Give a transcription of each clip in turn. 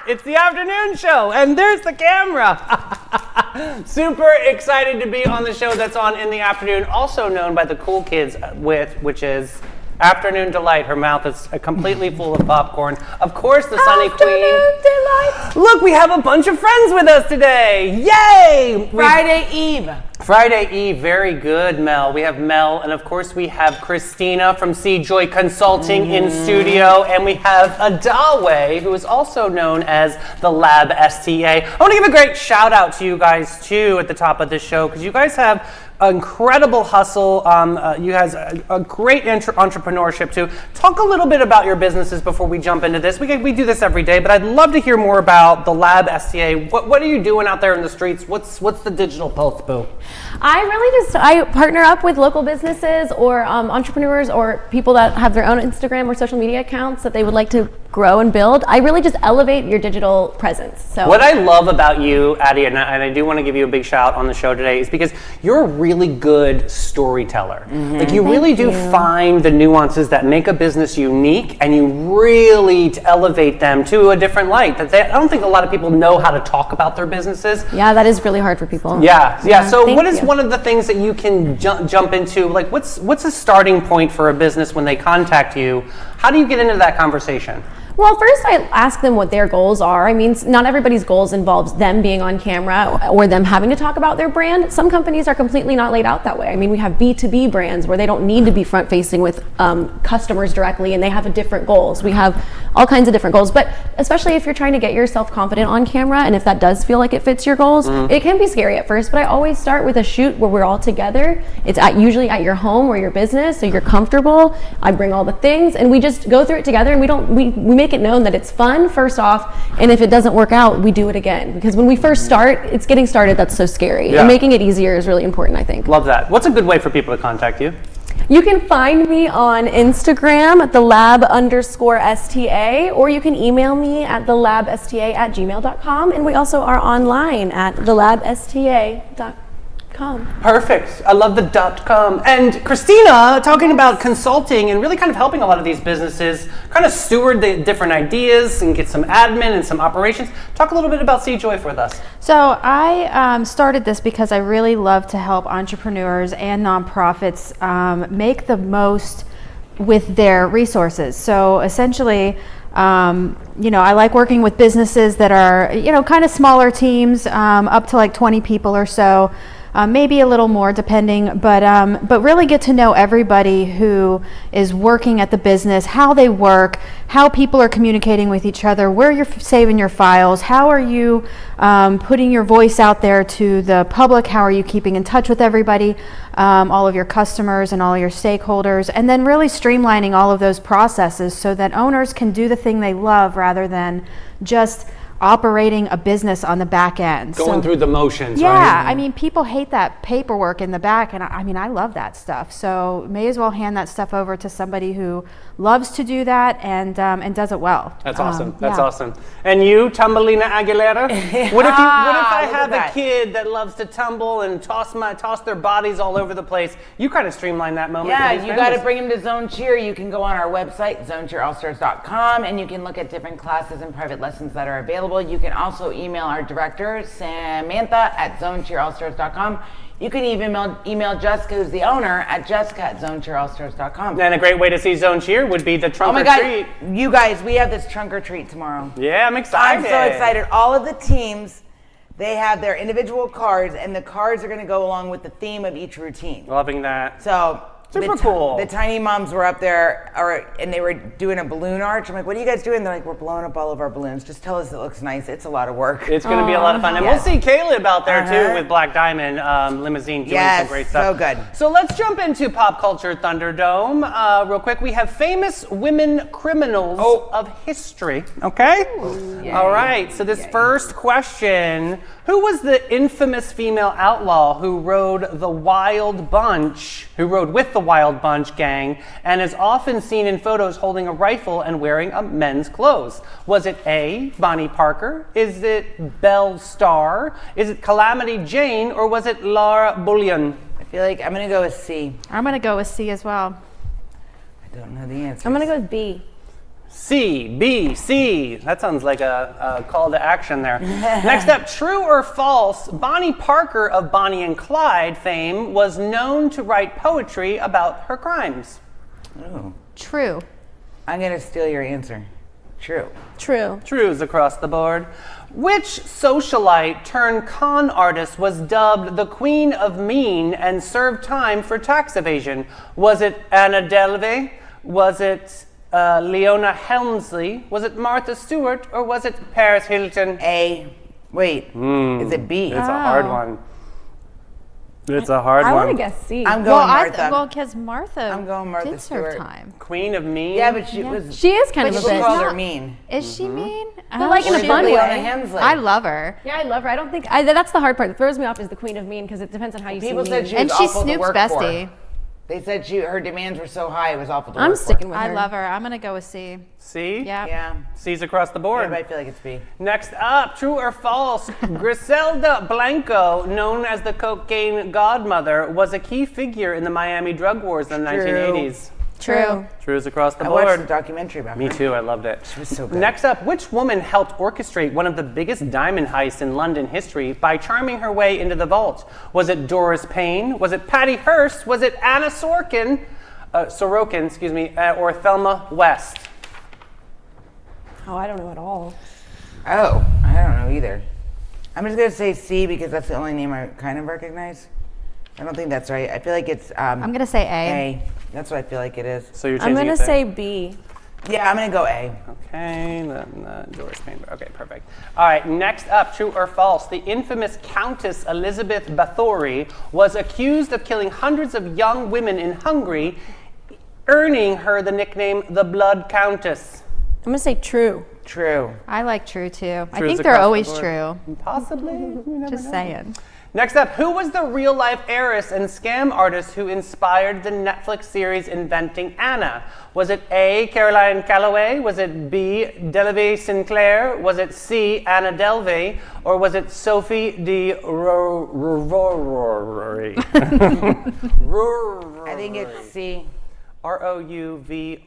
It's the afternoon show, and there's the camera. Super excited to be on the show that's on in the afternoon, also known by the cool kids which is Afternoon Delight. Her mouth is completely full of popcorn. Of course, the Sunny Queen. Afternoon Delight. Look, we have a bunch of friends with us today. Yay! Friday Eve. Friday Eve, very good, Mel. We have Mel, and of course we have Christina from C-Joy Consulting in studio, and we have Adawe, who is also known as the Lab STA. I want to give a great shout out to you guys too at the top of this show, because you guys have incredible hustle. You guys a great entrepreneurship too. Talk a little bit about your businesses before we jump into this. We do this every day, but I'd love to hear more about the Lab STA. What are you doing out there in the streets? What's the digital pulse, Boo? I partner up with local businesses or entrepreneurs or people that have their own Instagram or social media accounts that they would like to grow and build. I really just elevate your digital presence. So what I love about you, Addie, and I do want to give you a big shout on the show today, is because you're a really good storyteller. Like you really do find the nuances that make a business unique, and you really elevate them to a different light. I don't think a lot of people know how to talk about their businesses. Yeah, that is really hard for people. Yeah. So what is you. one of the things that you can jump into? Like what's a starting point for a business when they contact you? How do you get into that conversation? Well, first I ask them what their goals are. I mean, not everybody's goals involves them being on camera or them having to talk about their brand. Some companies are completely not laid out that way. I mean, we have B2B brands where they don't need to be front facing with customers directly, and they have different goals. We have all kinds of different goals, but especially if you're trying to get yourself confident on camera, and if that does feel like it fits your goals, it can be scary at first, but I always start with a shoot where we're all together. It's usually at your home or your business, so you're comfortable. I bring all the things, and we just go through it together, and we make it known that it's fun first off, and if it doesn't work out, we do it again, because when we first start, it's getting started that's so scary. And making it easier is really important, I think. Love that. What's a good way for people to contact you? You can find me on Instagram at thelab_STA, or you can email me at thelabsta@gmail.com, and we also are online at thelabsta.com. Perfect. I love the .com. And Christina, talking about consulting and really kind of helping a lot of these businesses kind of steward the different ideas and get some admin and some operations. Talk a little bit about C-Joy with us. So I started this because I really love to help entrepreneurs and nonprofits make the most with their resources. So essentially, I like working with businesses that are, kind of smaller teams, up to like 20 people or so. Maybe a little more depending, but really get to know everybody who is working at the business, how they work, how people are communicating with each other, where you're saving your files, how are you putting your voice out there to the public, how are you keeping in touch with everybody, all of your customers and all your stakeholders, and then really streamlining all of those processes so that owners can do the thing they love rather than just operating a business on the back end. Going through the motions, yeah, right? I mean, people hate that paperwork in the back, and I love that stuff. So may as well hand that stuff over to somebody who loves to do that and does it well. That's awesome. That's awesome. And you, Tumbelina Aguilera? What if I have a kid that loves to tumble and toss their bodies all over the place? You kind of streamline that moment. Yeah, you got to bring them to Zone Cheer. You can go on our website, zonecheerallstars.com, and you can look at different classes and private lessons that are available. You can also email our director, Samantha, at zonecheerallstars.com. You can even email Jessica, who's the owner, at jessica@zonecheerallstars.com. And a great way to see Zone Cheer would be the trunk or treat. You guys, we have this trunk or treat tomorrow. Yeah, I'm excited. I'm so excited. All of the teams, they have their individual cards, and the cards are going to go along with the theme of each routine. Loving that. So super cool. The tiny moms were up there, and they were doing a balloon arch. I'm like, what are you guys doing? They're like, we're blowing up all of our balloons. Just tell us it looks nice. It's a lot of work. It's going to be a lot of fun. And we'll see Caleb out there too with Black Diamond Limousine doing some great stuff. So good. So let's jump into Pop Culture Thunderdome real quick. We have famous women criminals of history. Okay? Ooh, all right. So this first question, who was the infamous female outlaw who rode with the Wild Bunch gang and is often seen in photos holding a rifle and wearing a men's clothes? Was it A, Bonnie Parker? Is it Belle Starr? Is it Calamity Jane? Or was it Laura Bullion? I feel like I'm going to go with C. I'm going to go with C as well. I don't know the answer. I'm going to go with B. C, B, C. That sounds like a call to action there. Next up, true or false, Bonnie Parker of Bonnie and Clyde fame was known to write poetry about her crimes. Ooh. True. I'm gonna steal your answer. True. True. Trues across the board. Which socialite turned con artist was dubbed the Queen of Mean and served time for tax evasion? Was it Anna Delvey? Was it Leona Helmsley? Was it Martha Stewart? Or was it Paris Hilton? A. Wait. Is it B? It's a hard one. It's a hard I one. want to guess C. I'm going Well, Martha. because Martha I'm going Martha did serve Stewart. time. Queen of Mean? Yeah, but she was. She is kind of a People bitch. called her mean. Is she mean? But like in Or a did fun Leona way. Helmsley. I love her. Yeah, I love her. I don't think that's the hard part. That throws me off is the Queen of Mean because it depends on how you People see said mean. she And was she's awful to Snoop's work bestie. for. They said her demands were so high it was awful to I'm work sticking with I her. love her. I'm gonna go with C. C? Yeah. for. Yeah. C's across the board. Yeah, but I feel like it's B. Next up, true or false, Griselda Blanco, known as the cocaine godmother, was a key figure in the Miami drug wars in the True. 1980s. True. Trues across the I watched a board. documentary about Me her. too, I loved it. She was so good. Next up, which woman helped orchestrate one of the biggest diamond heists in London history by charming her way into the vault? Was it Doris Payne? Was it Patty Hearst? Was it Anna Sorokin, or Thelma West? Oh, I don't know at all. Oh, I don't know either. I'm just gonna say C because that's the only name I kind of recognize. I don't think that's right. I feel like it's I'm gonna say A. A. That's what I feel like it is. So you're I'm changing gonna it there? say B. Yeah, I'm gonna go A. Okay, then Doris Payne. Okay, perfect. All right, next up, true or false? The infamous Countess Elizabeth Bathory was accused of killing hundreds of young women in Hungary, earning her the nickname the Blood Countess. I'm gonna say true. True. I like true too. I True's think they're across the always board. true. Possibly. You never Just know. saying. Next up, who was the real-life heiress and scam artist who inspired the Netflix series Inventing Anna? Was it A, Caroline Calloway? Was it B, Delvey Sinclair? Was it C, Anna Delvey? Or was it Sophie de Rovry? I think it's C. Rouvroi.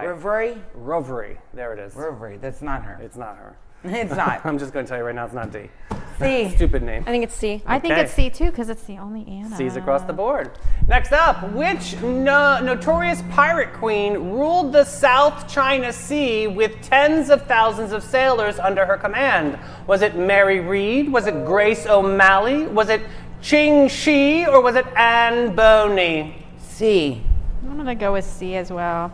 Reverie? Rovry. There it is. Reverie. That's not her. It's not her. It's not. I'm just going to tell you right now, it's not D. C. Stupid name. I think it's C. I think Okay. it's C too because it's the only Anna. C's across the board. Next up, which notorious pirate queen ruled the South China Sea with tens of thousands of sailors under her command? Was it Mary Read? Was it Grace O'Malley? Was it Ching Shi? Or was it Anne Boney? C. I'm gonna go with C as well.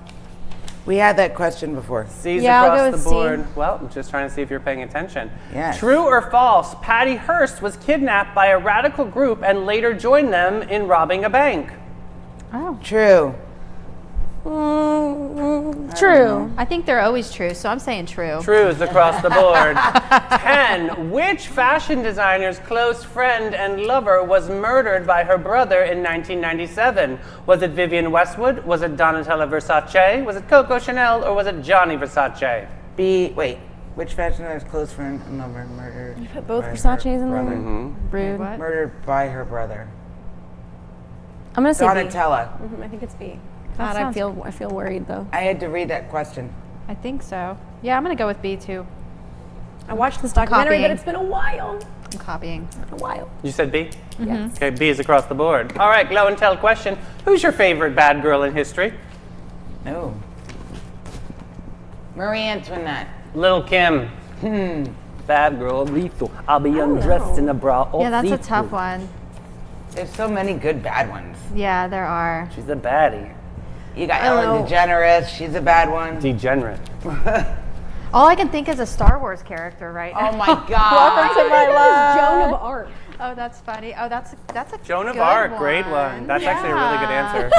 We had that question before. C's Yeah, I'll across go the with C. board. Well, I'm just trying to see if you're paying attention. Yes. True or false? Patty Hearst was kidnapped by a radical group and later joined them in robbing a bank. Oh. True. True. I think they're always true, so I'm saying true. Trues across the board. 10. Which fashion designer's close friend and lover was murdered by her brother in 1997? Was it Vivienne Westwood? Was it Donatella Versace? Was it Coco Chanel? Or was it Gianni Versace? B. Wait. Which fashion designer's close friend and lover murdered? Put both by her Versace's in there. brother? Rude. What? Murdered by her brother. I'm gonna say B. Donatella. I think it's B. That God, I sounds- feel worried though. I had to read that question. I think so. Yeah, I'm gonna go with B too. I watched this documentary, but Copying. it's been a while. I'm copying. A while. You said B? Yes. Okay, B is across the board. All right, glow and tell question. Who's your favorite bad girl in history? No. Marie Antoinette. Little Kim. Bad girl, lethal. I'll be undressed in a bra. Yeah, that's a tough one. There's so many good bad ones. Yeah, there are. She's a baddie. You got I don't Ellen know. DeGeneres. She's a bad one. Degenerate. All I can think is a Star Wars character, right? Oh my God. To my love. Joan of Arc. Oh, that's funny. Oh, that's a Joan of good Arc, great one. That's actually a really good answer.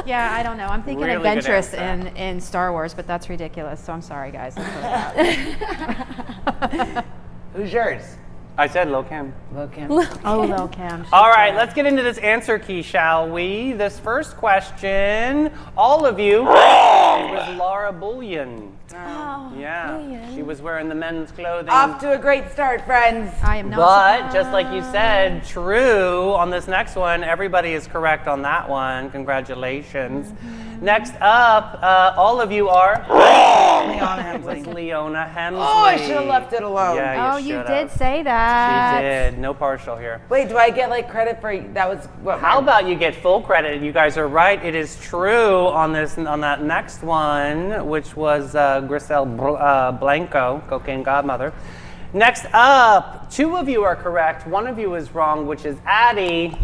Yeah, I don't know. I'm thinking Really good adventurous answer. in Star Wars, but that's ridiculous. So I'm sorry, guys. That's what I got. Who's yours? I said Lil Kim. Lil' Kim. Oh, Lil Kim. she's All right, good. let's get into this answer key, shall we? This first question, all of you, it was Laura Bullion. Yeah, she was wearing the men's clothing. Off to a great start, friends. I am not. But just like you said, true on this next one. Everybody is correct on that one. Congratulations. Next up, all of you are Leona Hemsley. Leona Hemsley. Oh, I should have left it alone. Yeah, Oh, you should did have. say that. She did. No partial here. Wait, do I get like credit for that? Was what? How about you get full credit? You guys are right. It is true on that next one, which was Grisel Blanco, Cocaine Godmother. Next up, 2 of you are correct. 1 of you is wrong, which is Addie.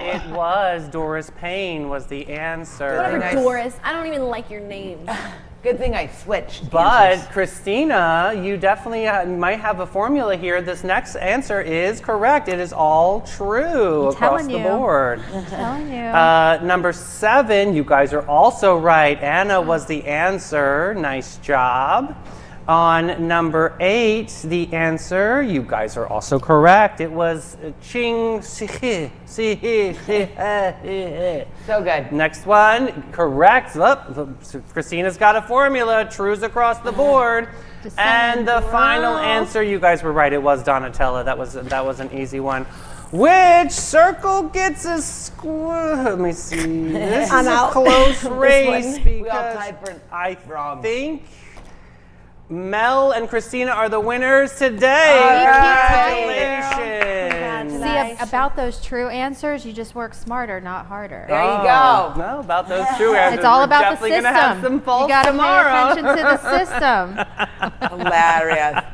It was Doris Payne was the answer. Whatever, nice. Doris. I don't even like your name. Good thing I switched. But answers. Christina, you definitely might have a formula here. This next answer is correct. It is all true across telling the you. board. I'm telling you. Number 7, you guys are also right. Anna was the answer. Nice job. On number 8, the answer, you guys are also correct. It was Ching Sihi. So good. Next one, correct. Christina's got a formula. Trues across the board. And the final answer, you guys were right. It was Donatella. That was an easy one. Which circle gets a square? Let me see. This is a close race We all because tied for I wrong. think Mel and Christina are the winners today. All right. Congratulations. See, about those true answers, you just work smarter, not harder. There you go. No, about those true answers. It's all We're about the definitely system. gonna have some false You got to tomorrow. pay attention to the system. Hilarious.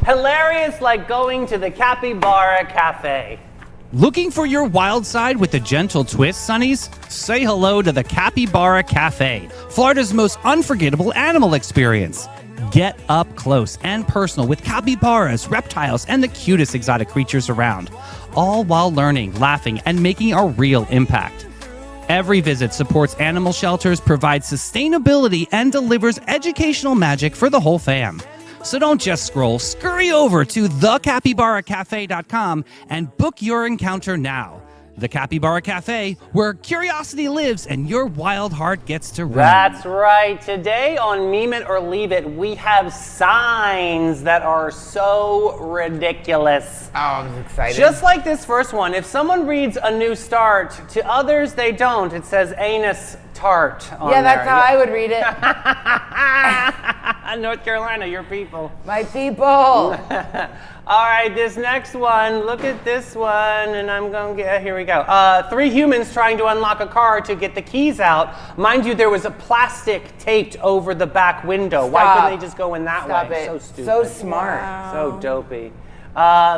Hilarious, like going to the Capybara Cafe. Looking for your wild side with a gentle twist, Sonnies? Say hello to the Capybara Cafe, Florida's most unforgettable animal experience. Get up close and personal with capybaras, reptiles, and the cutest exotic creatures around, all while learning, laughing, and making a real impact. Every visit supports animal shelters, provides sustainability, and delivers educational magic for the whole fam. So don't just scroll, scurry over to thecapybaracafe.com and book your encounter now. The Capybara Cafe, where curiosity lives and your wild heart gets to roam. That's right. Today on Meme It or Leave It, we have signs that are so ridiculous. Oh, I'm excited. Just like this first one, if someone reads A New Start, to others they don't. It says anus tart on yeah, that's there. how I would read it. North Carolina, your people. My people. All right, this next one, look at this one, and I'm going to get, here we go. 3 humans trying to unlock a car to get the keys out. Mind you, there was a plastic taped over the back window. Why Stop. couldn't they just go in that Stop way? it. So stupid. So smart. So dopey.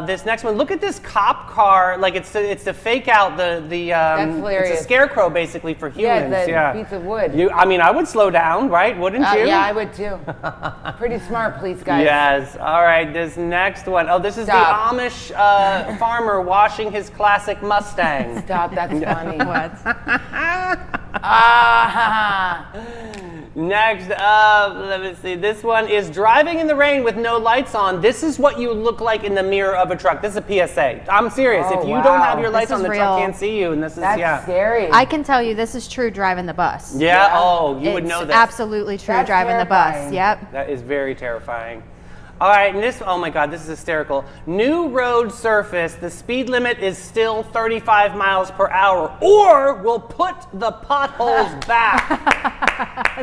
This next one, look at this cop car. Like it's to fake out the That's it's hilarious. a scarecrow basically for humans. Yeah, the piece of wood. I mean, I would slow down, right? Wouldn't you? Yeah, I would too. Pretty smart, police guys. Yes. All right. This next one. Oh, this is Stop. the Amish farmer washing his classic Mustang. Stop, that's funny. What? Next up, let me see. This one is driving in the rain with no lights on. This is what you look like in the mirror of a truck. This is a PSA. I'm serious. Oh, if you wow. don't have your lights This on, is the truck real. can't see you. And this is That's scary. I can tell you this is true driving the bus. Yeah. Oh, you would It's know this. absolutely true That's driving the bus. terrifying. Yep. That is very terrifying. All right, and this, oh my God, this is hysterical. New road surface, the speed limit is still 35 miles per hour, or we'll put the potholes back.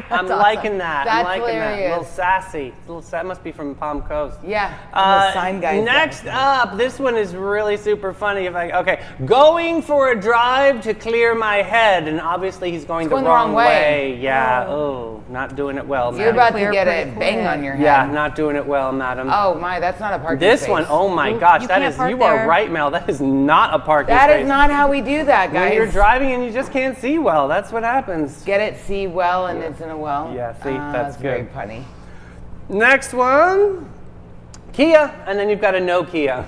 I'm liking that. I'm That's liking that. A hilarious. little sassy. That must be from Palm Coast. Yeah. the sign guys. Next up, this one is really super funny. Okay, going for a drive to clear my head, and obviously he's going the wrong way. Yeah. Oh, not doing it well, You're madam. about Clear to get pretty a bang quick. on your head. Yeah, not doing it well, madam. Oh my, that's not a parking This space. one, oh my gosh, you that can't is, park you are there. right, Mel. That is not a parking That space. is not how we do that, When guys. you're driving and you just can't see well, that's what happens. Get it, see well, and it's in a well. Yeah, see, that's very good. funny. Next one, Kia, and then you've got a no Kia.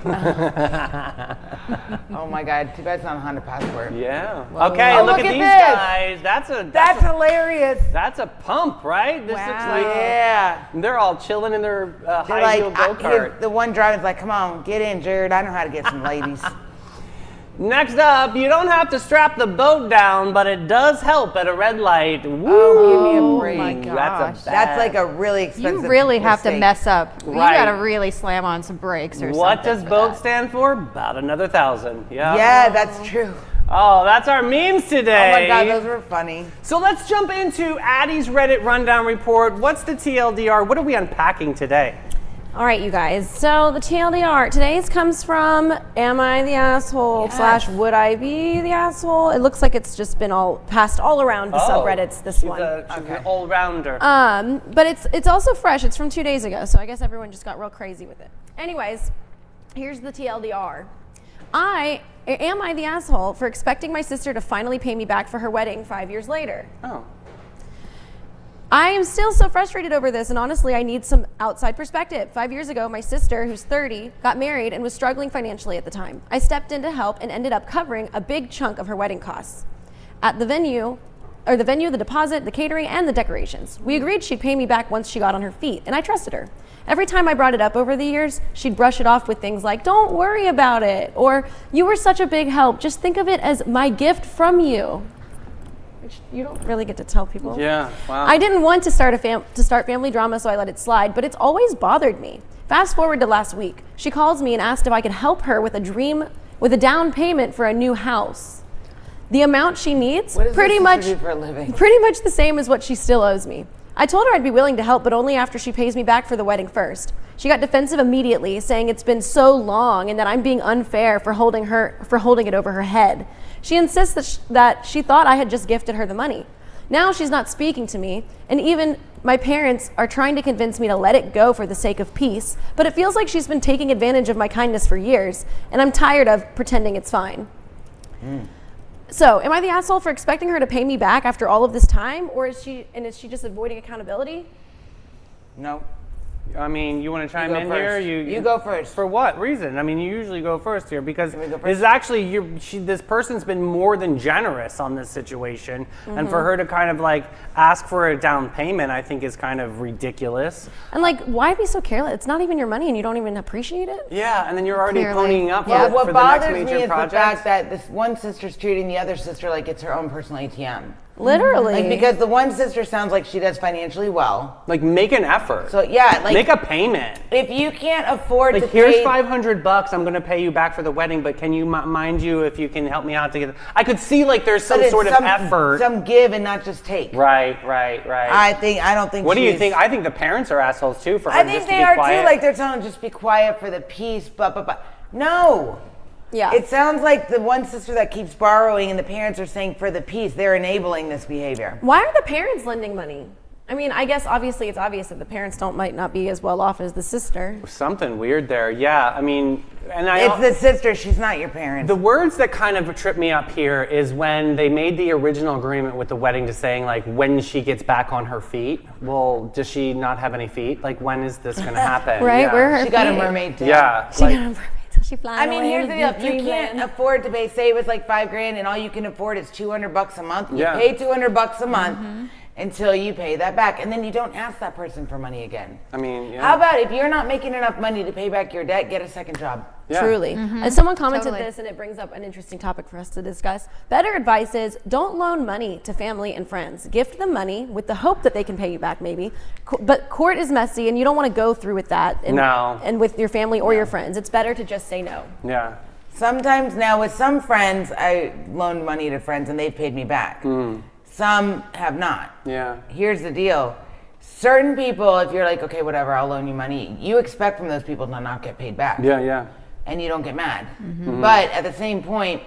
Oh my God, too bad it's not a Honda Passport. Yeah. Well, Okay, oh, look look at at these this. guys. That's hilarious. That's a pump, right? This looks Wow. like Yeah. they're all chilling in their They're high heel like, go-kart. the one driving's like, come on, get in, Jared. I know how to get some ladies. Next up, you don't have to strap the boat down, but it does help at a red light. Woo! Oh, give me a break. my That's gosh. a That's like a really expensive You really have to mistake. mess up. You Right. got to really slam on some brakes or something. What does for boat that. stand for? About another 1,000. Yeah. Yeah, that's true. Oh, that's our memes today. Oh my God, those were funny. So let's jump into Addie's Reddit Rundown Report. What's the TLDR? What are we unpacking today? All right, you guys. So the TLDR today's comes from "Am I the asshole?" / "Would I be the asshole?" It looks like it's just been passed all around the subreddits. This she's one. She's an all-rounder. But it's also fresh. It's from 2 days ago, so I guess everyone just got real crazy with it. Anyways, here's the TLDR. Am I the asshole for expecting my sister to finally pay me back for her wedding 5 years later? Oh. I am still so frustrated over this, and honestly, I need some outside perspective. 5 years ago, my sister, who's 30, got married and was struggling financially at the time. I stepped in to help and ended up covering a big chunk of her wedding costs. At the venue, the deposit, the catering, and the decorations. We agreed she'd pay me back once she got on her feet, and I trusted her. Every time I brought it up over the years, she'd brush it off with things like, "Don't worry about it," or "You were such a big help. Just think of it as my gift from you." Which you don't really get to tell people. Yeah, wow. I didn't want to start family drama, so I let it slide, but it's always bothered me. Fast forward to last week. She calls me and asked if I could help her with a down payment for a new house. The amount she needs, What does pretty this much sister do for a living? pretty much the same as what she still owes me. I told her I'd be willing to help, but only after she pays me back for the wedding first. She got defensive immediately, saying it's been so long and that I'm being unfair for holding it over her head. She insists that she thought I had just gifted her the money. Now she's not speaking to me, and even my parents are trying to convince me to let it go for the sake of peace, but it feels like she's been taking advantage of my kindness for years, and I'm tired of pretending it's fine. So, am I the asshole for expecting her to pay me back after all of this time, or is she just avoiding accountability? No. I mean, you want to chime go in here? first. You go first. For what reason? I mean, you usually go first here because Can we go first? it's actually this person's been more than generous on this situation, and for her to kind of like ask for a down payment, I think is kind of ridiculous. And like, why be so careless? It's not even your money, and you don't even appreciate it. Yeah, and then you're already Clearly. ponying up Yeah, for what the next bothers me major is project. the fact that this one sister's treating the other sister like it's her own personal ATM. Literally. Like, because the one sister sounds like she does financially well. Like, make an effort. So yeah, like make a payment. if you can't afford Like, to here's pay, $500. I'm gonna pay you back for the wedding, but can you mind you if you can help me out to get? I could see like there's some but it's sort of effort. some give and not just take. Right. I don't think. What do you she's- think? I think the parents are assholes too for her I just think to they be are quiet. too. Like they're telling them just be quiet for the peace. But no. Yeah. It sounds like the one sister that keeps borrowing and the parents are saying for the peace, they're enabling this behavior. Why are the parents lending money? I mean, I guess obviously it's obvious that the parents might not be as well off as the sister. Something weird there. Yeah, I mean, and It's the sister. She's not your parent. the words that kind of trip me up here is when they made the original agreement with the wedding to saying like when she gets back on her feet. Well, does she not have any feet? Like when is this going to happen? Right? Yeah. Where are her She got a feet? mermaid tail. Yeah. She got a mermaid till she flies I mean, away here's the deal. to If you can't dreamland. afford to pay, say it was like $5,000 and all you can afford is $200 a month, you Yeah. pay $200 a month until you pay that back. And then you don't ask that person for money again. I mean, yeah. How about if you're not making enough money to pay back your debt, get a second job? Yeah. Truly. And someone commented Totally. this, and it brings up an interesting topic for us to discuss. Better advice is don't loan money to family and friends. Gift them money with the hope that they can pay you back, maybe. But court is messy, and you don't want to go through with that. And, No. And with your family or your friends, it's better to just say no. Yeah. Sometimes now with some friends, I loaned money to friends and they've paid me back. Some have not. Yeah. Here's the deal. Certain people, if you're like, okay, whatever, I'll loan you money, you expect from those people to not get paid back. Yeah. And you don't get mad. But at the same point,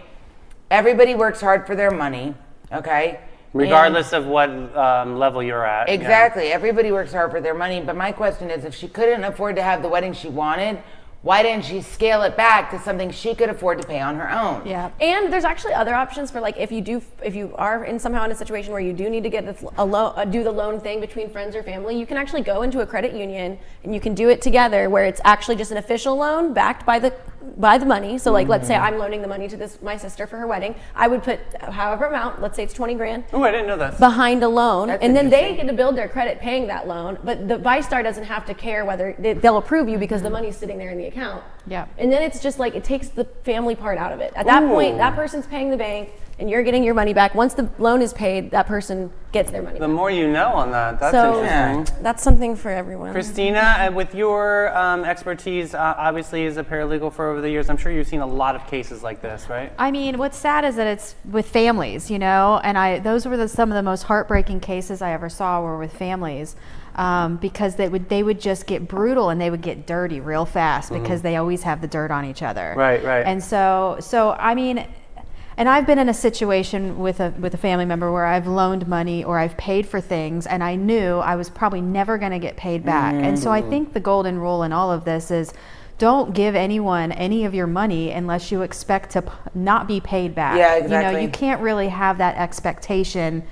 everybody works hard for their money, okay? Regardless of what level you're at. yeah. Exactly. Everybody works hard for their money. But my question is, if she couldn't afford to have the wedding she wanted, why didn't she scale it back to something she could afford to pay on her own? Yeah, and there's actually other options for like if you are somehow in a situation where you do need to get do the loan thing between friends or family, you can actually go into a credit union and you can do it together where it's actually just an official loan backed by the money. So like let's say I'm loaning the money to my sister for her wedding, I would put however amount, let's say it's 20 grand. Oh, I didn't know that. Behind a loan, That's and then they interesting. get to build their credit paying that loan, but the ViStar doesn't have to care whether they'll approve you because the money's sitting there in the account. Yeah. And then it's just like it takes the family part out of it. At that point, that person's paying the bank, and you're getting your money back. Once the loan is paid, that person gets their money The back. more you know on that, that's So interesting. that's something for everyone. Christina, with your expertise, obviously as a paralegal for over the years, I'm sure you've seen a lot of cases like this, right? I mean, what's sad is that it's with families, and those were some of the most heartbreaking cases I ever saw were with families, because they would just get brutal and they would get dirty real fast because they always have the dirt on each other. Right, right. And so I mean, and I've been in a situation with a family member where I've loaned money or I've paid for things and I knew I was probably never going to get paid back. And so I think the golden rule in all of this is don't give anyone any of your money unless you expect to not be paid back. Yeah, exactly. You can't really have that expectation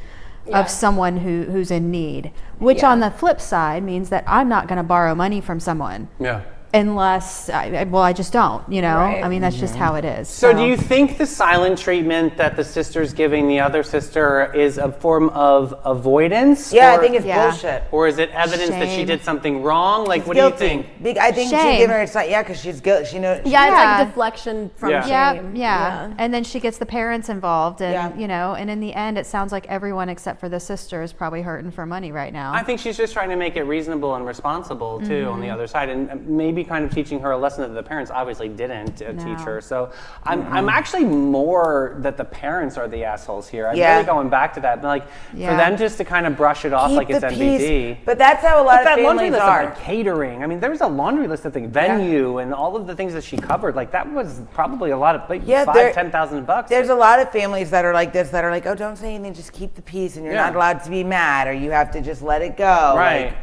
of someone who's in need, which on the flip side means that I'm not going to borrow money from someone. Yeah. Unless, I just don't, Right. I mean, that's just how it is. So do you think the silent treatment that the sister's giving the other sister is a form of avoidance? Yeah, or, I think it's Yeah. bullshit. Or is it evidence that she Shame. did something wrong? Like, It's what guilty. do you think? I think she Shame. gave her a sign. Yeah, because she's guilty. She knows. Yeah, it's Yeah. like deflection from Yeah. shame. Yeah. And then she gets the parents involved and, Yeah. and in the end, it sounds like everyone except for the sister is probably hurting for money right now. I think she's just trying to make it reasonable and responsible too on the other side, and maybe kind of teaching her a lesson that the parents obviously didn't teach her. So I'm actually more that the parents are the assholes here. I'm Yeah. really going back to that. Like for Yeah. them just to kind of brush it off Keep like it's the NBD. peace. But that's how a lot But of that laundry families list are. of like catering. I mean, there was a laundry list of things, venue, and all of the things that she covered. Like that was probably a lot of like Yeah, $5,000-$10,000. There's a lot of families that are like this, that are like, oh, don't say anything, just keep the peace, and you're Yeah. not allowed to be mad, or you have to just let it go. right. Like,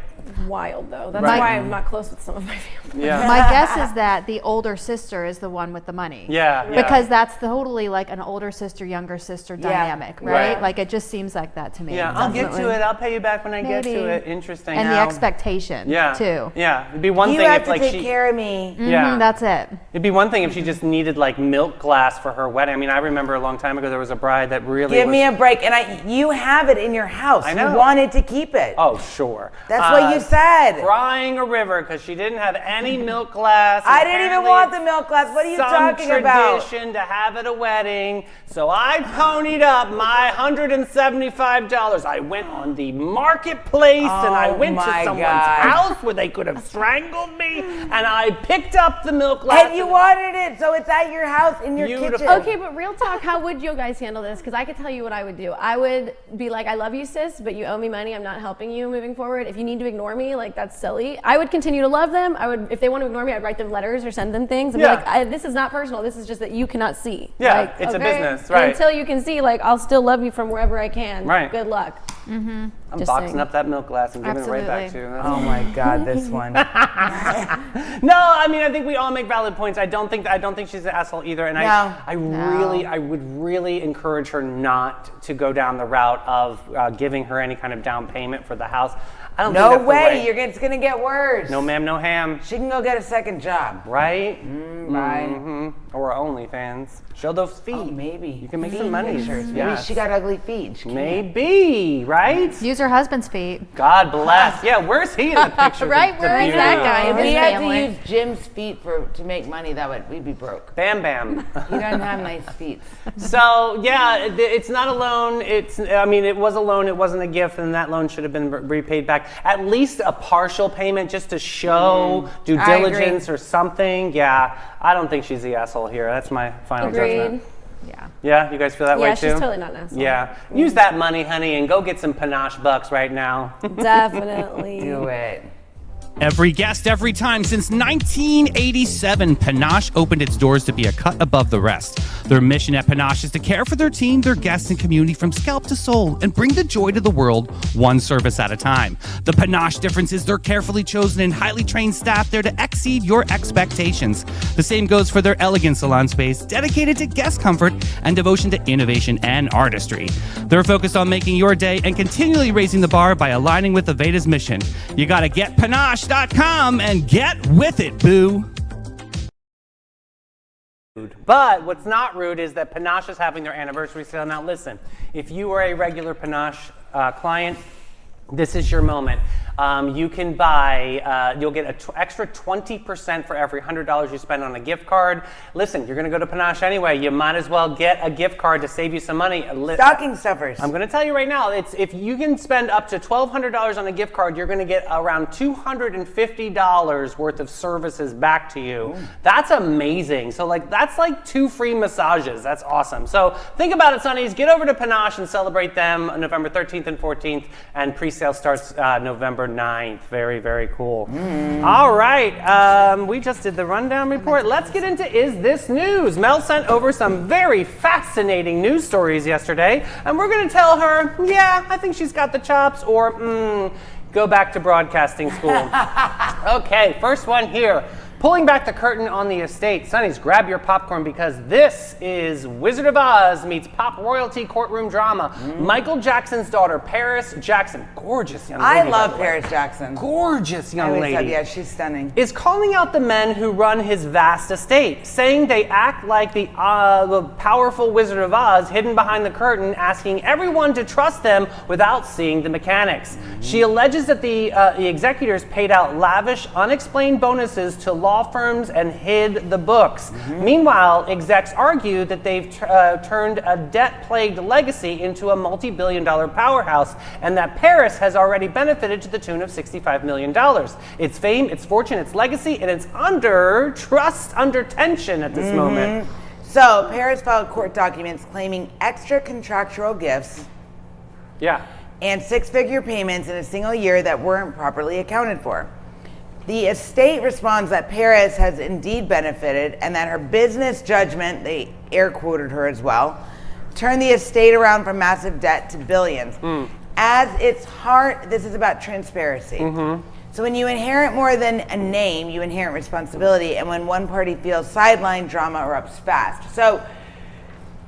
Wild though. That's Right. why I'm not close with some of my family. Yeah. My guess is that the older sister is the one with the money. Yeah. Yeah. Because that's totally like an older sister, younger sister dynamic, right? Right. Like it just seems like that to me. Yeah, I'll get to Definitely. it. I'll pay you back when I get to Maybe. it. Interesting. And the Now- expectation, Yeah. too. Yeah. It'd be one you thing have if to like take she. care of me. Yeah. That's it. It'd be one thing if she just needed like milk glass for her wedding. I mean, I remember a long time ago there was a bride that really Give was, me a break, and you have it in your house. I know. You wanted to keep it. Oh, sure. That's what you said. Crying a river because she didn't have any milk glass. and I didn't even apparently want it's the milk glass. What are you some talking about? tradition to have at a wedding. So I ponied up my $175. I went on the marketplace and I Oh went to my someone's God. house where they could have strangled me, and I picked up the milk glass. And you wanted it, so it's at your house in your Beautiful. kitchen. Okay, but real talk, how would you guys handle this? Because I could tell you what I would do. I would be like, I love you, sis, but you owe me money. I'm not helping you moving forward. If you need to ignore me, like that's silly. I would continue to love them. I would, if they want to ignore me, I'd write them letters or send them things and Yeah. be like, this is not personal. This is just that you cannot see. Yeah, Like, it's a okay? business, And right. until you can see, like, I'll still love you from wherever I can. Right. Good luck. I'm Just boxing saying. up that milk glass and giving it right back to you. Oh my God, this one. No, I mean I think we all make valid points. I don't think she's an asshole either, and No. I would really encourage her not to go down the route of giving her any kind of down payment for the house. I don't think No that's the way. way. It's gonna get worse. No ma'am, no ham. She can go get a second job. Right? Bye. Or OnlyFans. Show those feet. Oh, maybe. You can make Feet some money. pictures. Maybe Yes. she got ugly feet. She can't. Maybe, right? Use her husband's feet. God bless. Yeah, where's he in the picture? Right, where is beauty? that guy? If His we had family. to use Jim's feet to make money, we'd be broke. Bam Bam. He doesn't have nice feet. So yeah, it's not a loan. I mean, it was a loan. It wasn't a gift, and that loan should have been repaid back. At least a partial payment, just to show due I agree. diligence or something. Yeah, I don't think she's the asshole here. That's my final Agreed. judgment. Yeah. Yeah, you guys feel that way Yeah, too? she's totally not an asshole. Yeah, use that money, honey, and go get some panache bucks right now. Definitely. Do it. Every guest, every time. Since 1987, Panache opened its doors to be a cut above the rest. Their mission at Panache is to care for their team, their guests, and community from scalp to soul and bring the joy to the world one service at a time. The Panache difference is their carefully chosen and highly trained staff there to exceed your expectations. The same goes for their elegant salon space, dedicated to guest comfort and devotion to innovation and artistry. They're focused on making your day and continually raising the bar by aligning with Aveda's mission. You gotta get Panache.com and get with it, boo. But what's not rude is that Panache is having their anniversary sale. Now listen, if you are a regular Panache client, This is your moment. You can buy, you'll get an extra 20% for every $100 you spend on a gift card. Listen, you're going to go to Panache anyway. You might as well get a gift card to save you some money. Stocking stuffers. I'm going to tell you right now, if you can spend up to $1,200 on a gift card, you're going to get around $250 worth of services back to you. That's amazing. So that's like 2 free massages. That's awesome. So think about it, Sonnies. Get over to Panache and celebrate them on November 13th and 14th, and pre-sale starts November 9th. Very, very cool. All right. We just did the rundown report. Let's get into Is This News? Mel sent over some very fascinating news stories yesterday, and we're going to tell her, yeah, I think she's got the chops, or go back to broadcasting school. Okay, first one here. Pulling back the curtain on the estate. Sonnies, grab your popcorn because this is Wizard of Oz meets pop royalty courtroom drama. Michael Jackson's daughter, Paris Jackson, gorgeous young lady. I love Paris Jackson. Gorgeous I young always lady. said, yeah, she's stunning. Is calling out the men who run his vast estate, saying they act like the powerful Wizard of Oz hidden behind the curtain, asking everyone to trust them without seeing the mechanics. She alleges that the executors paid out lavish, unexplained bonuses to law firms and hid the books. Meanwhile, execs argue that they've turned a debt-plagued legacy into a multi-billion-dollar powerhouse, and that Paris has already benefited to the tune of $65 million. Its fame, its fortune, its legacy, and it's under tension at this moment. So Paris filed court documents claiming extra contractual gifts Yeah. and 6-figure payments in a single year that weren't properly accounted for. The estate responds that Paris has indeed benefited and that her business judgment, they air quoted her as well, turned the estate around from massive debt to billions. At its heart, this is about transparency. So when you inherit more than a name, you inherit responsibility, and when one party feels sidelined, drama erupts fast. So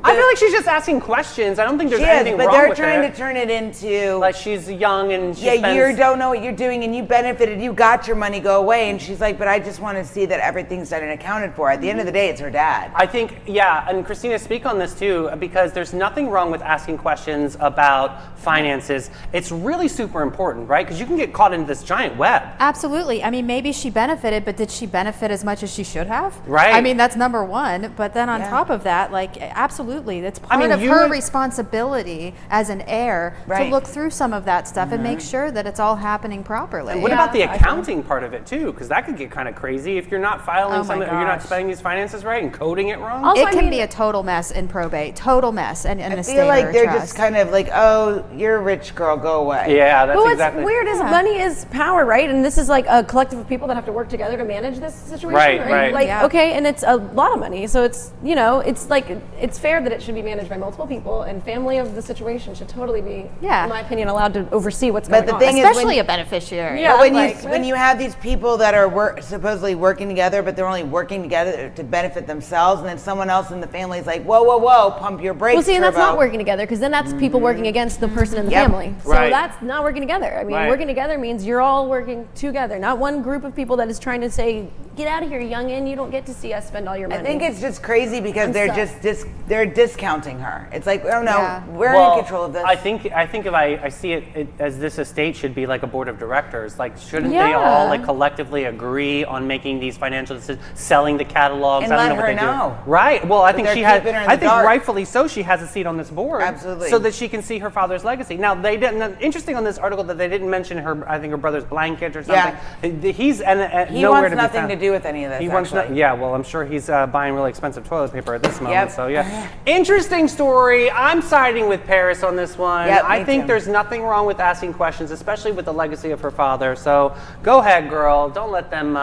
I feel like she's just asking questions. I don't think there's she is, anything but wrong they're with trying it. to turn it into Like she's young and she you spends... don't know what you're doing and you benefited, you got your money, go away. And she's like, but I just want to see that everything's done and accounted for. At the end of the day, it's her dad. I think, yeah, and Christina, speak on this too, because there's nothing wrong with asking questions about finances. It's really super important, right? Because you can get caught into this giant web. Absolutely. I mean, maybe she benefited, but did she benefit as much as she should have? Right. I mean, that's number one. But then on Yeah. top of that, like, absolutely, that's part mean, of you her would- responsibility as an heir Right. to look through some of that stuff and make sure that it's all happening properly. What Yeah, about the I accounting part of it too? Because that could get kind of crazy if you're not filing Oh my something, or you're not gosh. spending these finances right and coding it wrong. Also, It I can mean- be a total mess in probate, total mess, and an I estate feel like or a they're trust. just kind of like, oh, you're a rich girl, go away. Yeah, that's But what's exactly. weird is money is power, right? And this is like a collective of people that have to work together to manage this situation, Right, right? right. Like, Yeah. okay, and it's a lot of money, so it's, you know, it's like, it's fair that it should be managed by multiple people, and family of the situation should totally be, Yeah. in my opinion, allowed to oversee what's But going the on. thing is, when- especially a beneficiary. Yeah. But when like, when you have these people that are supposedly working together, but they're only working together to benefit themselves, and then someone else in the family is like, whoa, whoa, whoa, pump your brakes. Well, see, and that's Turbo. not working together, because then that's people working against the person in the Yep. family. So Right. that's not working together. I mean, Right. working together means you're all working together, not one group of people that is trying to say, get out of here, youngin', you don't get to see us spend all your money. I think it's just crazy because I'm they're stuck. just they're discounting her. It's like, oh no, Yeah. we're Well, in control of this. I think if I see it as this estate should be like a board of directors. Like, shouldn't they Yeah. all like collectively agree on making these financial decisions, selling the catalogs? And I don't let know what her they do. know. Right. Well, I think they're she has. keeping her in I the think dark. rightfully so. She has a seat on this board. Absolutely. So that she can see her father's legacy. Now they didn't. Interesting on this article that they didn't mention her. I think her brother's blanket or something. He's he nowhere wants to be nothing found. to do with any of this. He wants actually. yeah, well, I'm sure he's buying really expensive toilet paper at this moment. Yep. So yeah, interesting story. I'm siding with Paris on this one. Yep, I me think too. there's nothing wrong with asking questions, especially with the legacy of her father. So go ahead, girl. Don't let them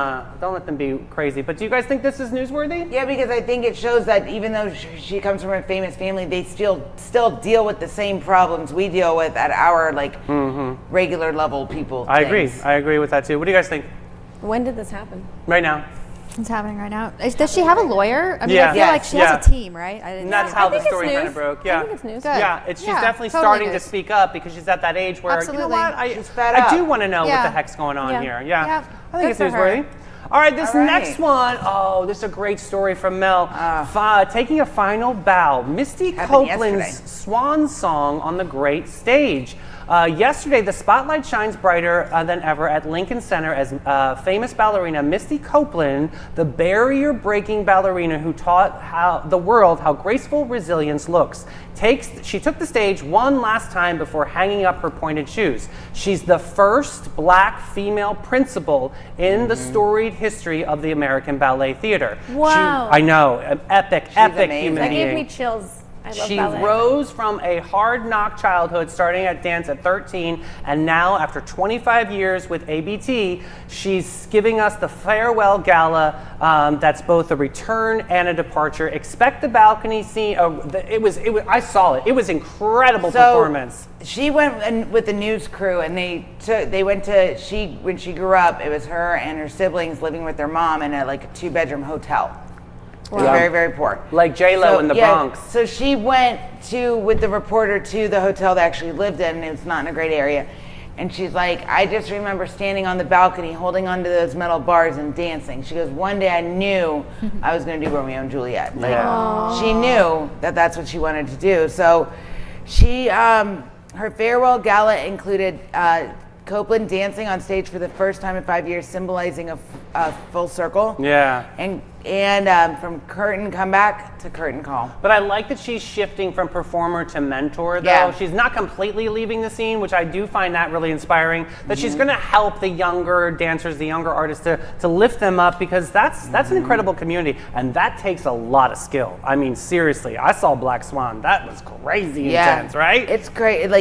be crazy. But do you guys think this is newsworthy? Yeah, because I think it shows that even though she comes from a famous family, they still deal with the same problems we deal with at our like regular level people. I agree. things. I agree with that too. What do you guys think? When did this happen? Right now. It's happening right now. Does she have a lawyer? I mean, Yeah. I feel like Yes. she Yeah. has a team, right? I didn't And that's see how that. the think it's story kind of news. broke. I Yeah. think it's news. Good. Yeah, she's Yeah, definitely totally starting to news. speak up because she's at that age where, you know Absolutely. what, She's fed I do up. want to know what Yeah. the heck's going on Yeah. here. Yeah. Yep. I think Good it's for her. newsworthy. All right, this All right. next one, oh, this is a great story from Mel. Taking a final bow, Misty Happened Copeland's yesterday. swan song on the great stage. Yesterday, the spotlight shines brighter than ever at Lincoln Center as famous ballerina Misty Copeland, the barrier-breaking ballerina who taught the world how graceful resilience looks. She took the stage one last time before hanging up her pointed shoes. She's the first black female principal in the storied history of the American Ballet Theater. Wow. I know, an epic amazing. human That being. gave me chills. I love She ballet. rose from a hard-knock childhood, starting at dance at 13, and now, after 25 years with ABT, she's giving us the farewell gala that's both a return and a departure. Expect the balcony scene. I saw it. It was incredible performance. She went with the news crew, and when she grew up, it was her and her siblings living with their mom in a 2-bedroom hotel. It was very, very poor. Like J-Lo in the Bronx. So she went with the reporter to the hotel they actually lived in, and it's not in a great area. And she's like, I just remember standing on the balcony, holding onto those metal bars and dancing. She goes, one day I knew I was going to do Romeo and Juliet. She knew that that's what she wanted to do. So she, her farewell gala included Copeland dancing on stage for the first time in 5 years, symbolizing a full circle. Yeah. And from curtain comeback to curtain call. But I like that she's shifting from performer to mentor, though. Yeah. She's not completely leaving the scene, which I do find that really inspiring. That she's going to help the younger dancers, the younger artists, to lift them up, because that's an incredible community, and that takes a lot of skill. I mean, seriously, I saw Black Swan. That was crazy intense, right? It's great.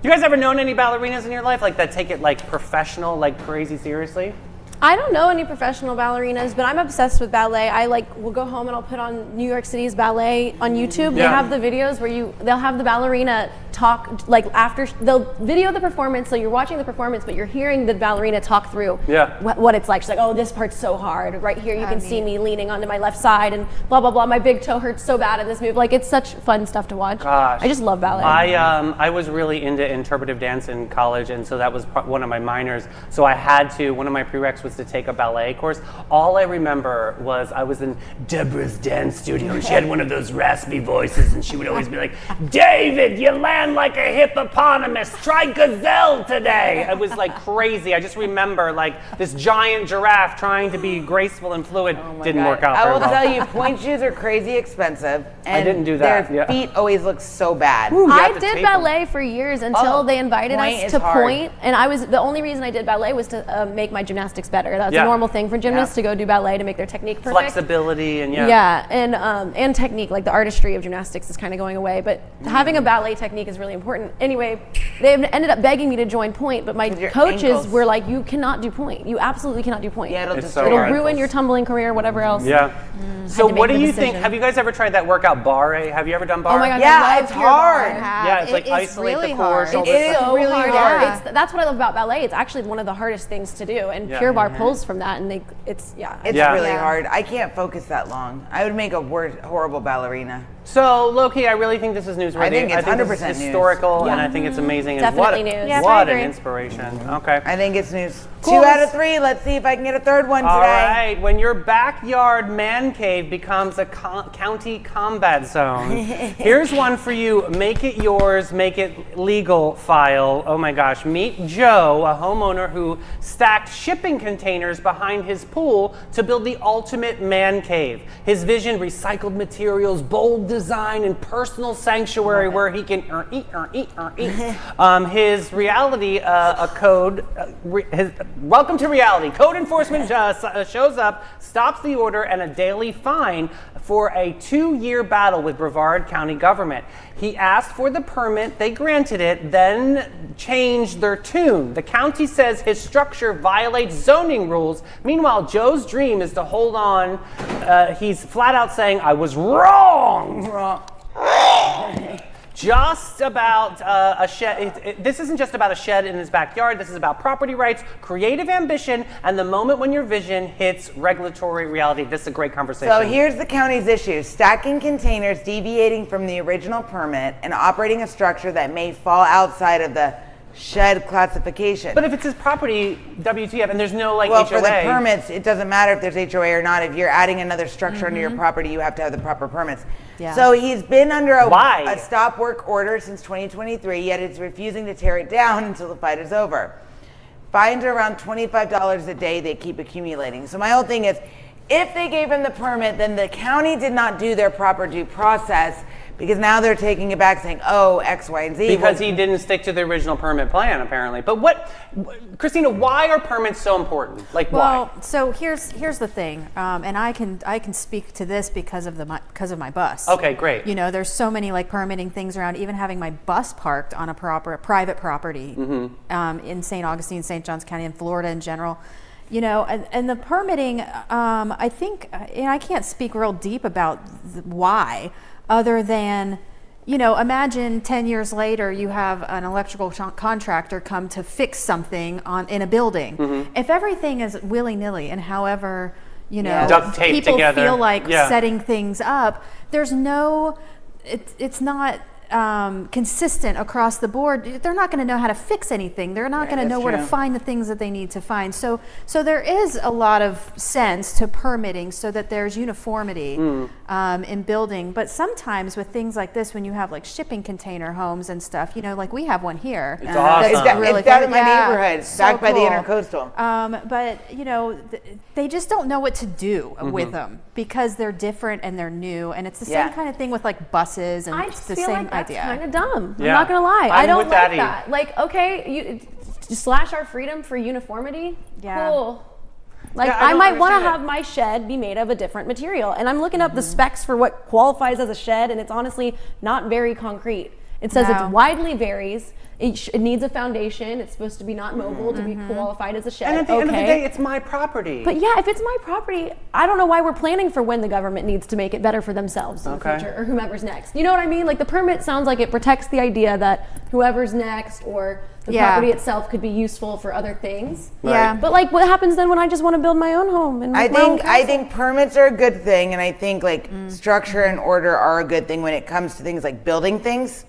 You guys ever known any ballerinas in your life that take it professional, crazy seriously? I don't know any professional ballerinas, but I'm obsessed with ballet. I will go home and I'll put on New York City's ballet on YouTube. They have the videos where they'll have the ballerina talk after they'll video the performance, so you're watching the performance, but you're hearing the ballerina talk through what it's like. She's like, oh, this part's so hard. Right here, you can see me leaning onto my left side, and blah blah blah. My big toe hurts so bad in this move. It's such fun stuff to watch. Gosh, I just love ballet. I was really into interpretive dance in college, and so that was one of my minors. So I had to. One of my prereqs was to take a ballet course. All I remember was I was in Deborah's dance studio, and she had one of those raspy voices, and she would always be like, David, you land like a hippopotamus. Try gazelle today. It was crazy. I just remember this giant giraffe trying to be graceful and fluid. Didn't work out I very will well. tell you, point shoes are crazy expensive. And I didn't do that, Their feet always look so bad. You I have to did tape 'em. ballet for years until they invited Point us is to hard. Point, and the only reason I did ballet was to make my gymnastics better. That's Yeah. a normal thing for gymnasts to go do ballet to make their technique perfect. Flexibility and and technique, the artistry of gymnastics is kind of going away, but having a ballet technique is really important. Anyway, they ended up begging me to join Point, but my With your coaches ankles. were like, you cannot do Point. You absolutely cannot do Point. Yeah, it'll It's just so It'll hard. ruin your tumbling career, whatever else. Yeah. So to what do make the you think? decision. Have you guys ever tried that workout barre? Have you ever done barre? Oh my God, Yeah, I love it's Pure hard. Barre. Yeah, it's It is isolate really the core, hard. shoulder. It is So really hard. hard. Yeah. That's what I love about ballet. It's actually one of the hardest things to do, and Yeah. Pure Barre pulls from that, and it's It's Yeah. really Yeah. hard. I can't focus that long. I would make a horrible ballerina. So, Loki, I really think this is newsworthy. I think it's this is 100% news. historical, and Yeah. I think it's amazing. Definitely and what, news. Yeah, I what an agree. inspiration. Okay. I think it's news. Cool. 2 out of 3. Let's see if I can get a third one All today. right. When your backyard man cave becomes a county combat zone, here's one for you. Make it yours, make it legal file. Oh my gosh. Meet Joe, a homeowner who stacked shipping containers behind his pool to build the ultimate man cave. His vision, recycled materials, bold design, and personal sanctuary where he can eat. His reality, welcome to reality. Code enforcement shows up, stops the order, and a daily fine for a 2-year battle with Brevard County government. He asked for the permit, they granted it, then changed their tune. The county says his structure violates zoning rules. Meanwhile, Joe's dream is to hold on. He's flat out saying, I was wrong. Just about a shed. This isn't just about a shed in his backyard. This is about property rights, creative ambition, and the moment when your vision hits regulatory reality. This is a great conversation. So here's the county's issue: stacking containers, deviating from the original permit, and operating a structure that may fall outside of the shed classification. But if it's his property, WTF, and there's no like well, HOA. for the permits, it doesn't matter if there's HOA or not. If you're adding another structure onto your property, you have to have the proper permits. Yeah. So he's been under Why? a stop work order since 2023, yet it's refusing to tear it down until the fight is over. Fines are around $25 a day. They keep accumulating. So my whole thing is, if they gave him the permit, then the county did not do their proper due process, because now they're taking it back saying, oh, X, Y, and Z. Because he didn't stick to the original permit plan, apparently. But Christina, why are permits so important? Like, Well, why? so here's the thing, and I can speak to this because of my bus. Okay, great. You know, there's so many like permitting things around. Even having my bus parked on a private property in St. Augustine, St. Johns County, in Florida in general. You know, and the permitting, I think, and I can't speak real deep about why, other than, you know, imagine 10 years later you have an electrical contractor come to fix something in a building. If everything is willy-nilly and however, you know, duct tape people together. feel like Yeah. setting things up, there's no, it's not consistent across the board. They're not going to know how to fix anything. They're not going to know where to find the things that they need to find. So there is a lot of sense to permitting so that there's uniformity in building. But sometimes with things like this, when you have like shipping container homes and stuff, you know, like we have one here. It's awesome. It's down in my Yeah, neighborhood, so back by the cool. Intercoastal. But you know, they just don't know what to do with them because they're different and they're new, and it's the Yeah. same kind of thing with like buses, and I it's just the feel same like that's idea. kind of dumb. Yeah. I'm not gonna lie. I I'm don't with like Daddy. that. Like, okay, you slash our freedom for uniformity. Yeah. Cool. Like, Yeah, I I don't might want to understand it. have my shed be made of a different material, and I'm looking up the specs for what qualifies as a shed, and it's honestly not very concrete. It says No. it widely varies. It needs a foundation. It's supposed to be not mobile to be qualified as a shed. And at the end of the Okay. day, it's my property. But yeah, if it's my property, I don't know why we're planning for when the government needs to make it better for themselves in the Okay. future, or whomever's next. You know what I mean? Like, the permit sounds like it protects the idea that whoever's next or the Yeah. property itself could be useful for other things. Yeah. But like, what happens then when I just want to build my own home? And I make my own think I castle? think permits are a good thing, and I think like structure and order are a good thing when it comes to things like building things.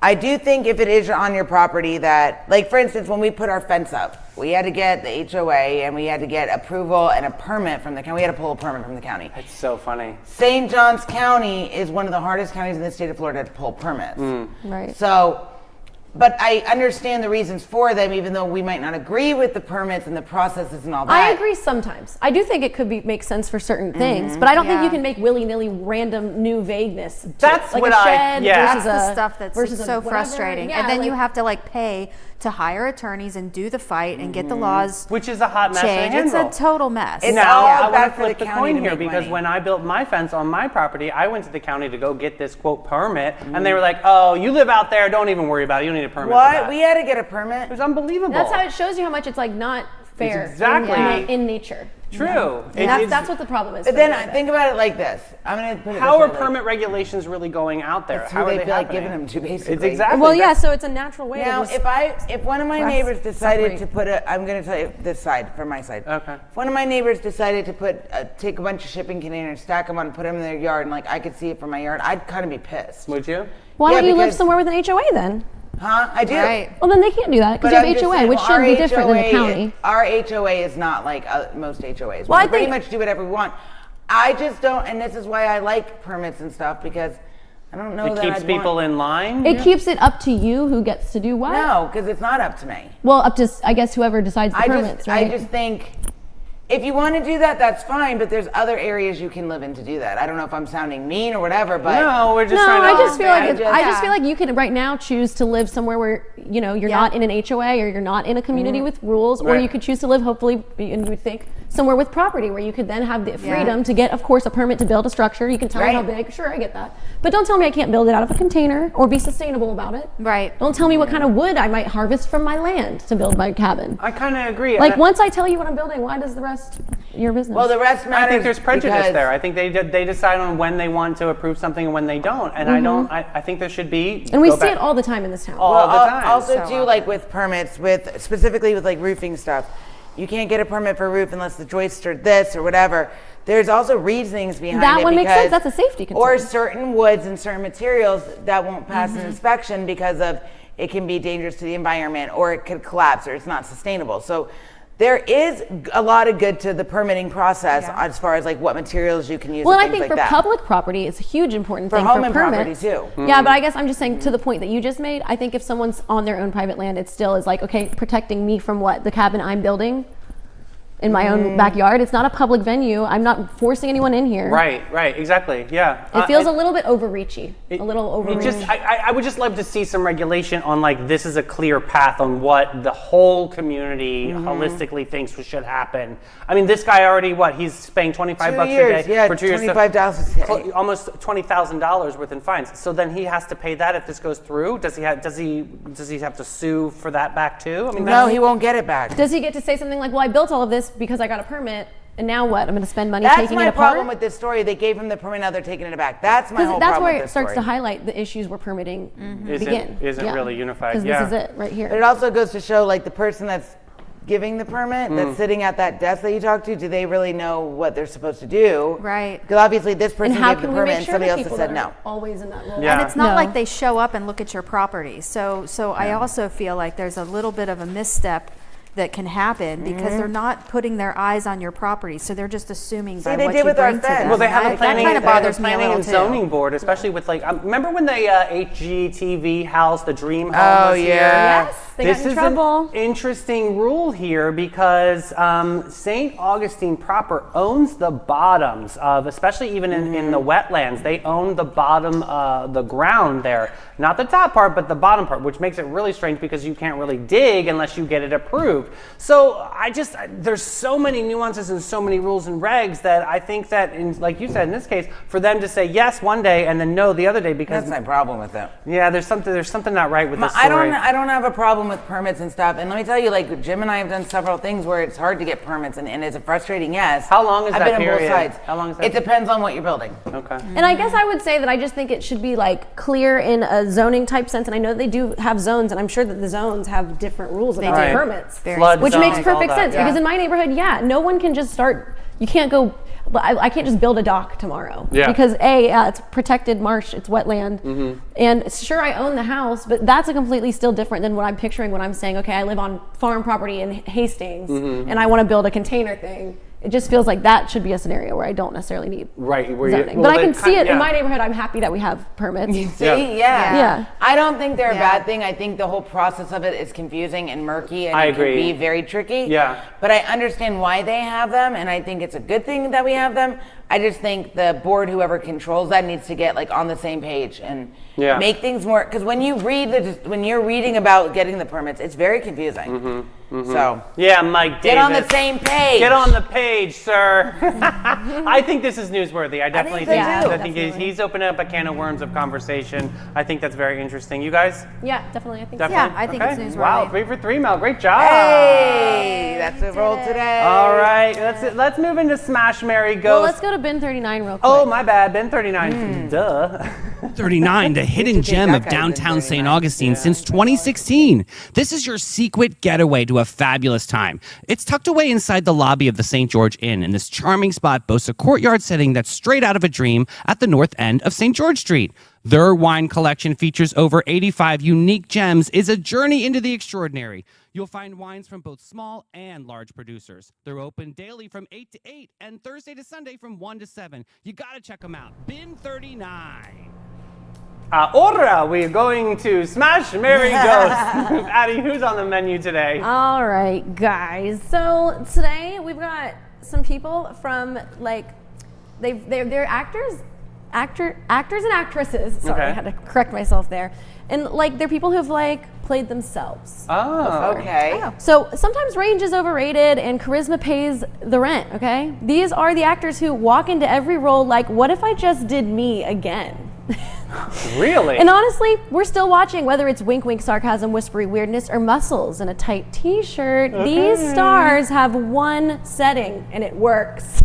I do think if it is on your property that, like for instance, when we put our fence up, we had to get the HOA and we had to get approval and a permit from the county. We had to pull a permit from the county. It's so funny. St. Johns County is one of the hardest counties in the state of Florida to pull permits. Right. So, but I understand the reasons for them, even though we might not agree with the permits and the processes and all that. I agree sometimes. I do think it could make sense for certain things, but I don't think Yeah. you can make willy-nilly random new vagueness. To That's it. Like what a I- shed yeah. versus That's the a- stuff that's versus a so whatever. frustrating. Yeah, And then you like- have to like pay to hire attorneys and do the fight and get the laws Which is a hot mess to changed. It's handle. a total mess. It's Now, all I want bad to for flip the the county coin to here make because money. when I built my fence on my property, I went to the county to go get this quote permit, and they were like, "Oh, you live out there, don't even worry about it. You don't need a permit." For What? that. We had to get a It permit? was unbelievable. That's how it shows you how much it's like not fair exactly- in nature. True. And that's what the problem is. But for then me with it. think about it like this. I'm going to put it How this are way, like, permit regulations really going out there? That's How who are they they feel like happening? giving them to, basically. It's exactly. Well, yeah, that's- so it's a natural way Now, to just if one of my press neighbors decided separate. to put I'm going to tell you this side from my side. Okay. If one of my neighbors decided to take a bunch of shipping containers, stack them on, put them in their yard, and like I could see it from my yard, I'd kind of be pissed. Would you? Why Yeah, don't you live because- somewhere with an HOA then? Huh? I do. Right. Well, then they can't do that because But you I'm have just HOA, saying, which well, should our be different than the HOA county. Our HOA is not like most HOAs. Well, We I pretty think- much do whatever we want. I just don't, and this is why I like permits and stuff, because I don't know It that keeps I'd people want, in line. It keeps it up to you who gets to do what. No, because it's not up to me. Well, up to I guess whoever decides the permits, right? I just think if you want to do that, that's fine. But there's other areas you can live in to do that. I don't know if I'm sounding mean or whatever, but No, we're just no, trying to. I just feel like I I just- just feel like you can right now choose to live somewhere where you're not in an HOA or you're not in a community with rules, or Right. you could choose to live hopefully, and you would think somewhere with property where you could then have the freedom to get, of course, a permit to build a structure. You can tell me how Right. big. Sure, I get that, but don't tell me I can't build it out of a container or be sustainable about it. Right. Don't tell me what kind of wood I might harvest from my land to build my cabin. I kind of agree. Like And once I tell you what I'm building, why does the rest your business? well, the rest matters. I think there's prejudice because- there. I think they decide on when they want to approve something and when they don't. And I don't. I think there should be. and we go see back- it all the time in this town. all Well, the time. also So too, often. like with permits, with specifically with like roofing stuff, you can't get a permit for a roof unless the joists are this or whatever. There's also reasonings behind That it. one makes sense. because- That's a safety concern. Or certain woods and certain materials that won't pass Mm-hmm. an inspection because of it can be dangerous to the environment, or it could collapse, or it's not sustainable. So there is a lot of good to the permitting process as far as like what materials you can use. Well, and I things think like for that. public property, it's a huge important For thing home for and property, permits. too. Yeah, but I guess I'm just saying to the point that you just made. I think if someone's on their own private land, it still is like, okay, protecting me from what the cabin I'm building in my own backyard. It's not a public venue. I'm not forcing anyone in here. Right, exactly. Yeah. It feels a little bit overreachy. A little overreachy. I would just love to see some regulation on like this is a clear path on what the whole community holistically thinks should happen. I mean, this guy already he's paying $25 2 a years, day yeah, for 2 years. $25. Almost $20,000 worth in fines. So then he has to pay that if this goes through. Does he have to sue for that back too? I mean, No, he won't get it back. Does he get to say something like, well, I built all of this because I got a permit, and now what? I'm going to spend money That's taking my it apart? problem with this story. They gave him the permit, now they're taking it back. That's my whole Because that's problem where with it this starts story. to highlight the issues where permitting begin. Isn't really unified. Because Yeah. this is it right here. But it also goes to show, like, the person that's giving the permit, that's sitting at that desk that you talked to, do they really know what they're supposed to do? Right. Because obviously this person and how gave the can we permit make and sure somebody that else has people said that no. are always in that role? Yeah. And it's not No. like they show up and look at your property. So I also feel like there's a little bit of a misstep that can happen because they're not putting their eyes on your property. So they're just assuming by they what did you with our bring to fence. them. Well, they have a That planning, kind of they have a bothers me a planning little and too. zoning board, especially with like, remember when the HGTV house, the Dream Home Oh, was here? yeah. Yes, they got This in is trouble. an interesting rule here because St. Augustine proper owns the bottoms of, especially even in the wetlands, they own the bottom, the ground there. Not the top part, but the bottom part, which makes it really strange because you can't really dig unless you get it approved. So there's so many nuances and so many rules and regs that I think that, like you said, in this case, for them to say yes one day and then no the other day because That's my problem with it. yeah, there's something not right with this I story. don't have a problem with permits and stuff. And let me tell you, like, Jim and I have done several things where it's hard to get permits, and it's a frustrating yes. How long is I've that been period? on both sides. How long is that? It depends on what you're building. Okay. And I guess I would say that I just think it should be like clear in a zoning type sense. And I know they do have zones, and I'm sure that the zones have different rules about do. permits, Flood which zones, makes all perfect that, sense yeah. because in my neighborhood, no one can just start. You can't go. I can't just build a dock tomorrow because it's protected marsh, it's wetland, and sure I own the house, but that's a completely still different than what I'm picturing when I'm saying, okay, I live on farm property in Hastings and I want to build a container thing. It just feels like that should be a scenario where I don't necessarily need Right, where zoning. But I can see it in my neighborhood. I'm happy that we have permits. See? Yeah. Yeah. I don't think they're a Yeah. bad thing. I think the whole process of it is confusing and murky, and I it agree. can be very tricky. Yeah. But I understand why they have them, and I think it's a good thing that we have them. I just think the board, whoever controls that, needs to get like on the same page and make things more. Because when you're reading about getting the permits, it's very confusing. So Yeah, Mike get on the Davis. same page. Get on the page, sir. I think this is newsworthy. I definitely so, too. I think he's opening up a can of worms of conversation. I think that's very interesting. You guys? Yeah, definitely. I think Definitely? I think it's newsworthy. Wow, 3 for 3, Mel. Great job. Hey, that's the roll today. All right, let's move into Smash, Marry, Ghost. Well, let's go to bin 39 real quick. Oh, my bad. Ben 39. Duh. 39, the hidden gem that of guy's been downtown St. 39. Augustine since 2016. This is your secret getaway to a fabulous time. It's tucked away inside the lobby of the St. George Inn, and this charming spot boasts a courtyard setting that's straight out of a dream at the north end of St. George Street. Their wine collection features over 85 unique gems, is a journey into the extraordinary. You'll find wines from both small and large producers. They're open daily from 8 to 8 and Thursday to Sunday from 1 to 7. You gotta check them out. Bin 39. Ora, we're going to Smash, Marry, Ghost. Addie, who's on the menu today? All right, guys. So today we've got some people from they're actors and actresses. Sorry, Okay. I had to correct myself there. And they're people who've played themselves. Oh. Okay. So sometimes range is overrated and charisma pays the rent, okay? These are the actors who walk into every role like, what if I just did me again? Really? And honestly, we're still watching whether it's wink wink sarcasm, whispery weirdness, or muscles in a tight t-shirt. These stars have one setting and it works.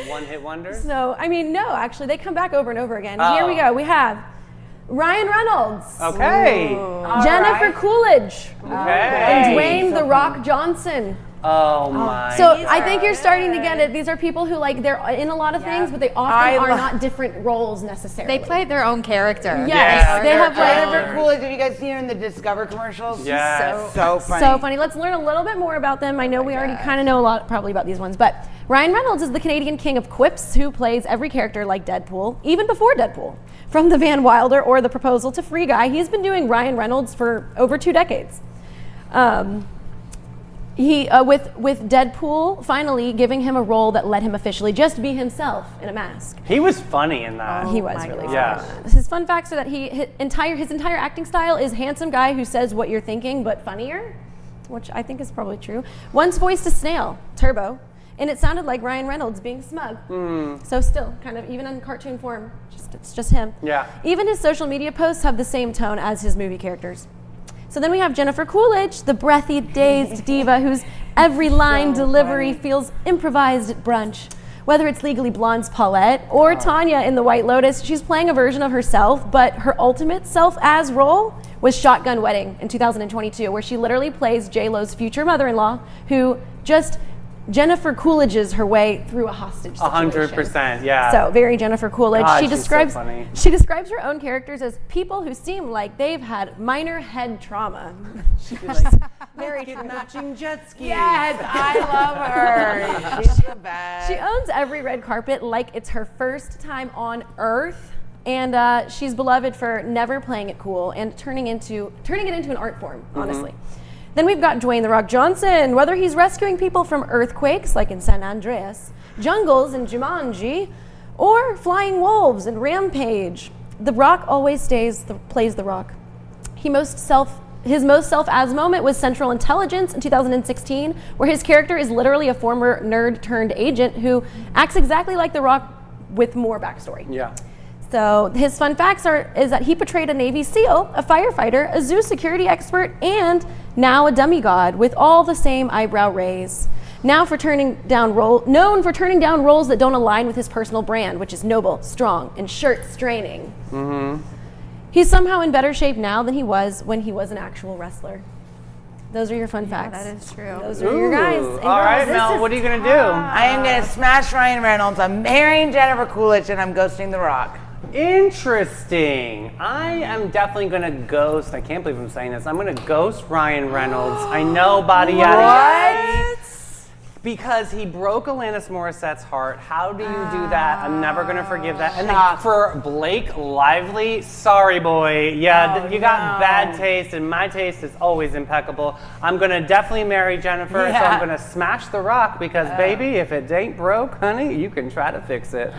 One-hit wonder? So, I mean, no, actually, they come back over and over again. Oh. Here we go. We have Ryan Reynolds, Okay. Jennifer Coolidge, Okay. and Dwayne "The Rock" Johnson. Oh my. So I think you're starting to get it. These are people who like they're in a lot of things, but they often are not different roles necessarily. They play their own character. Yes, they have Jennifer Coolidge. Have you guys seen her in the Discover commercials? Yes. So funny. So funny. Let's learn a little bit more about them. I know we already kind of know a lot probably about these ones, but Ryan Reynolds is the Canadian king of quips who plays every character like Deadpool, even before Deadpool. From the Van Wilder or The Proposal to Free Guy, he's been doing Ryan Reynolds for over 2 decades. He with Deadpool finally giving him a role that let him officially just be himself in a mask. He was funny in that. He was really funny. Yeah. His fun facts are that his entire acting style is handsome guy who says what you're thinking but funnier, which I think is probably true. Once voiced a snail, Turbo, and it sounded like Ryan Reynolds being smug. So still, kind of, even in cartoon form, it's just him. Yeah. Even his social media posts have the same tone as his movie characters. So then we have Jennifer Coolidge, the breathy, dazed diva whose every line delivery feels improvised at brunch. Whether it's Legally Blonde's Paulette or Tanya in The White Lotus, she's playing a version of herself, but her ultimate self-as role was Shotgun Wedding in 2022, where she literally plays J-Lo's future mother-in-law, who just Jennifer Coolidge's her way through a hostage situation. 100%, yeah. So very Jennifer Coolidge. God, she she's so describes funny. she describes her own characters as people who seem like they've had minor head trauma. She'd be like, very true. matching jet skis. Yes, I love her. She's the best. She owns every red carpet like it's her first time on Earth, and she's beloved for never playing it cool and turning it into an art form. Honestly. Then we've got Dwayne "The Rock" Johnson. Whether he's rescuing people from earthquakes, like in San Andreas, jungles in Jumanji, or flying wolves in Rampage, The Rock always plays The Rock. His most self-as moment was Central Intelligence in 2016, where his character is literally a former nerd-turned-agent who acts exactly like The Rock with more backstory. Yeah. So his fun facts is that he portrayed a Navy SEAL, a firefighter, a zoo security expert, and now a demigod with all the same eyebrow raise. Known for turning down roles that don't align with his personal brand, which is noble, strong, and shirt-straining. He's somehow in better shape now than he was when he was an actual wrestler. Those are your fun facts. That is true. Those are your guys. Ooh. And All right, girls. Mel, what are you going to do? I am going to smash Ryan Reynolds. I'm marrying Jennifer Coolidge, and I'm ghosting The Rock. Interesting. I am definitely going to ghost. I can't believe I'm saying this. I'm going to ghost Ryan Reynolds. I know, body yada yada. Because he broke Alanis Morissette's heart. How do you do that? I'm never going to forgive that. And then for Blake Lively, sorry, boy. Yeah, you got bad taste, and my taste is always impeccable. I'm going to definitely marry Jennifer, so I'm going to smash The Rock because, baby, if it ain't broke, honey, you can try to fix it.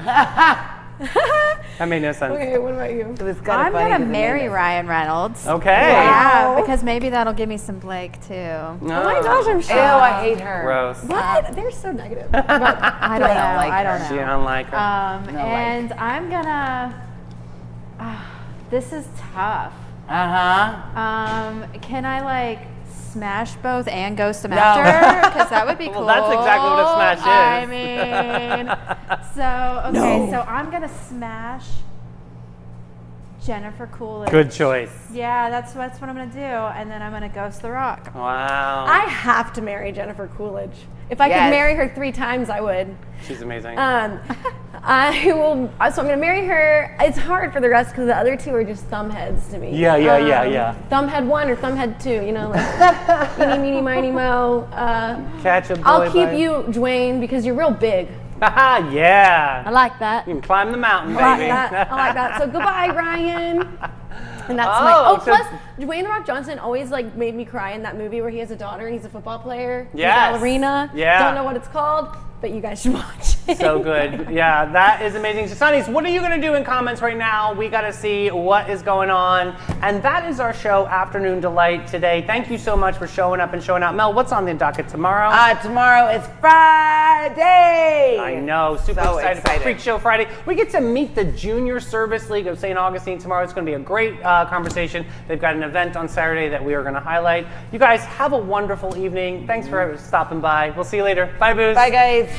That made no sense. Okay, what about you? I'm gonna marry Ryan Reynolds. Okay. Yeah, because maybe that'll give me some Blake too. Oh my gosh, I'm Ew, sure. I hate her. Gross. What? They're so negative. I don't know. I don't She know. don't like her. And I'm gonna. This is tough. Can I like smash both and ghost them after? Because that would be cool. Well, that's exactly what a smash is. I mean, so I'm gonna smash Jennifer Coolidge. Good choice. Yeah, that's what I'm gonna do, and then I'm gonna ghost The Rock. Wow. I have to marry Jennifer Coolidge. If I Yes. could marry her 3 times, I would. She's amazing. I will. So I'm gonna marry her. It's hard for the rest because the other 2 are just thumbheads to me. Yeah. Thumbhead 1 or thumbhead 2. You know, like eeny, meeny, miny, mo. Catch a boy I'll keep by- you, Dwayne, because you're real big. Haha, yeah. I like that. You can climb the mountain, I like baby. that. I like that. So goodbye, Ryan. And that's Oh, my. so- Plus, Dwayne "The Rock" Johnson always like made me cry in that movie where he has a daughter and he's a football player. he's a Yes. ballerina. Yeah. Don't know what it's called, but you guys should watch it. So good. Yeah, that is amazing. So, Sonnies, what are you going to do in comments right now? We got to see what is going on. And that is our show, Afternoon Delight, today. Thank you so much for showing up and showing out. Mel, what's on the docket tomorrow? Tomorrow is Friday. I know, super So excited for excited. Freak Show Friday. We get to meet the Junior Service League of St. Augustine tomorrow. It's going to be a great conversation. They've got an event on Saturday that we are going to highlight. You guys have a wonderful evening. Thanks for stopping by. We'll see you later. Bye, Booze. Bye, guys.